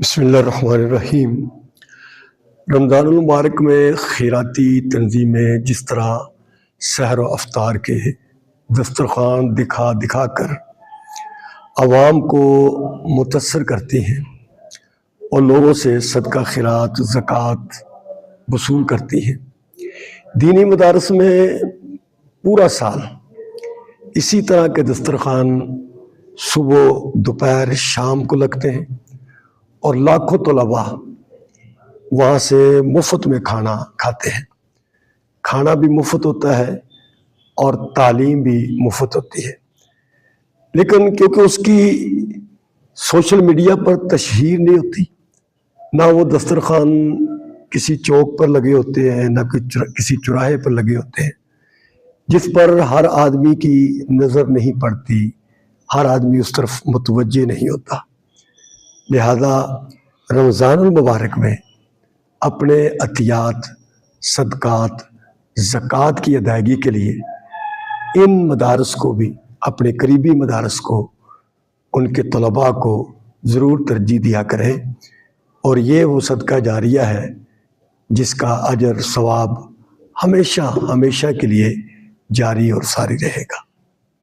بسم اللہ الرحمن الرحیم۔ رمضان المبارک میں خیراتی تنظیمیں جس طرح سحر و افطار کے دسترخوان دکھا دکھا کر عوام کو متاثر کرتی ہیں اور لوگوں سے صدقہ خیرات زکوٰۃ وصول کرتی ہیں، دینی مدارس میں پورا سال اسی طرح کے دسترخوان صبح دوپہر شام کو لگتے ہیں اور لاکھوں طلباء وہاں سے مفت میں کھانا کھاتے ہیں۔ کھانا بھی مفت ہوتا ہے اور تعلیم بھی مفت ہوتی ہے، لیکن کیونکہ اس کی سوشل میڈیا پر تشہیر نہیں ہوتی، نہ وہ دسترخوان کسی چوک پر لگے ہوتے ہیں، نہ کسی چوراہے پر لگے ہوتے ہیں جس پر ہر آدمی کی نظر نہیں پڑتی، ہر آدمی اس طرف متوجہ نہیں ہوتا۔ لہذا رمضان المبارک میں اپنے عطیات صدقات زکوٰۃ کی ادائیگی کے لیے ان مدارس کو بھی، اپنے قریبی مدارس کو، ان کے طلباء کو ضرور ترجیح دیا کریں، اور یہ وہ صدقہ جاریہ ہے جس کا اجر ثواب ہمیشہ ہمیشہ کے لیے جاری اور ساری رہے گا۔